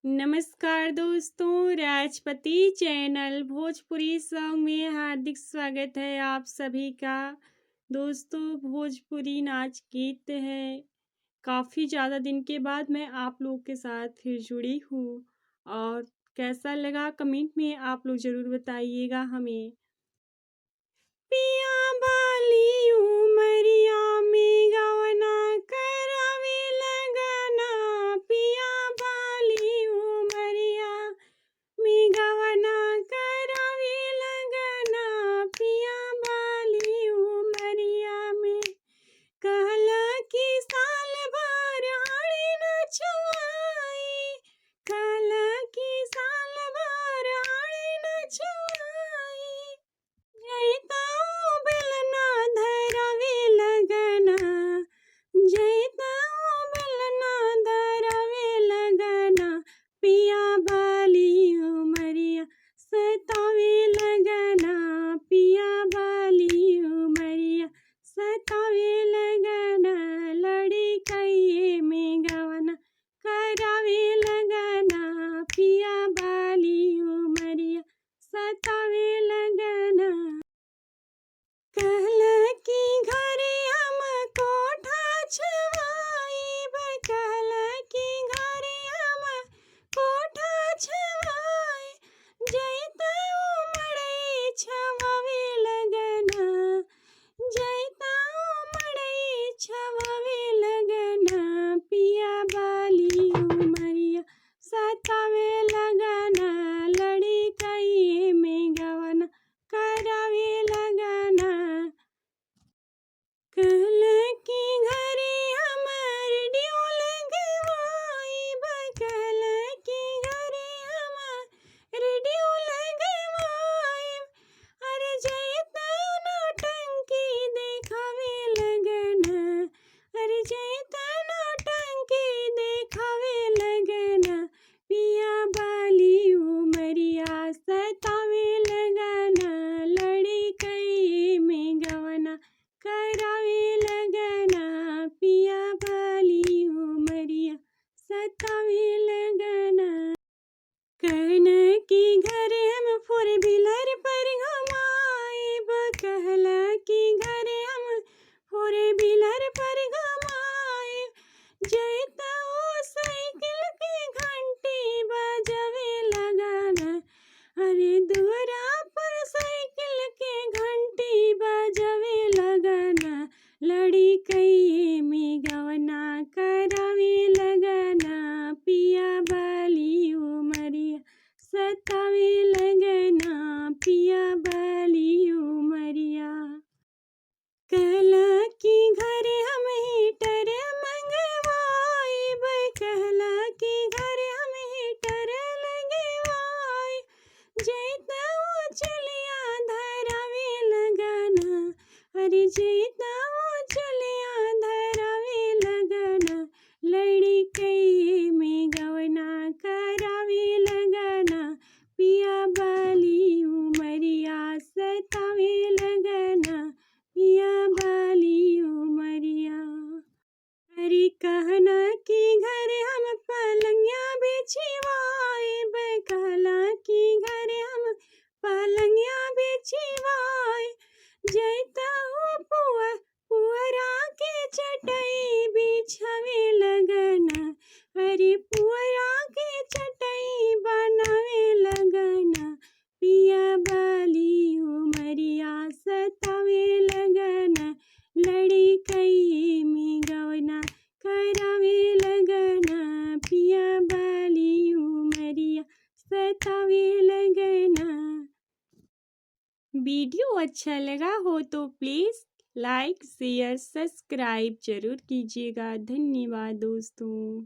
नमस्कार दोस्तों, Rajpati channel Bhojpuri song में हार्दिक स्वागत है आप सभी का। दोस्तों, भोजपुरी नाच गीत है। काफ़ी ज़्यादा दिन के बाद मैं आप लोग के साथ फिर जुड़ी हूँ और कैसा लगा कमेंट में आप लोग ज़रूर बताइएगा हमें। पिया बाली उमरिया में गवना करावे लगना, पिया बाली उमरिया में गवना करावे लगना, पिया बाली उमरिया में कहला कि साल भर आड़ी न छुआई, कहला कि साल भर आड़ी न छुआई, जैताऊ बेलना धरवे लगना, जैताऊ बेलना धरवे लगना, पिया बाली उमरिया सतावे लगना, पिया बाली उमरिया सतावे लगना, लड़ी कइये में गवना करावे लगना, पिया बाली उमरिया सतावे लगना। कहला कि घरे हम कोठा छवाइब, कहला कि घरे हम कोठा छवाई, जैताऊ मड़ई छवावे लगना, जैताऊ मड़ई छवावे लगना, पिया बाली उमरिया सतावे लगना, लड़ी कइये में गवना करावे लगना। कहला कि घरे हम रेडियो लगवाइब, कहला कि घरे हम रेडियो लगवाइब, अरे जैताऊ नौटंकी देखावे लगना, अरे जैताऊ नौटंकी देखावे लगना, पिया बाली उमरिया सतावे लगना, लड़ी कइये में गवना करावे लगना, पिया बाली उमरिया सतावे लगना। कहना कि घरे हम फोर व्हीलर पर घुमाइब, कहला कि घरे हम फोर व्हीलर पर घुमाइब, जैताऊ साइकिल के घंटी बजावे लगना, अरे दुअरा पर साइकिल के घंटी बजावे लगना, लड़ी कइये में गवना करावे लगना, पिया बाली उमरिया सतावे लगना, पिया बाली उमरिया। कहला कि घरे हम हीटर मंगवाइब, कहला कि घरे हम हीटर लगवाई, जैताऊ चलिया धरावे लगना, अरे जैताऊ चलिया धरावे लगना, लड़ी कइये में गवना करावे लगना, पिया बाली उमरिया सतावे लगना, पिया बाली उमरिया। अरे कहना कि घरे हम पलंगिया बिछवाइब, कहला कि घरे हम पलंगिया बिछवाई, जैताऊ पुअरा के चटई बिछावे लगना, अरे पुअरा के चटई बनावे लगना, पिया बाली उमरिया सतावे लगना, लड़ी कइये में गवना करावे लगना, पिया बाली उमरिया सतावे लगना। वीडियो अच्छा लगा हो तो प्लीज़ लाइक शेयर सब्सक्राइब जरूर कीजिएगा। धन्यवाद दोस्तों।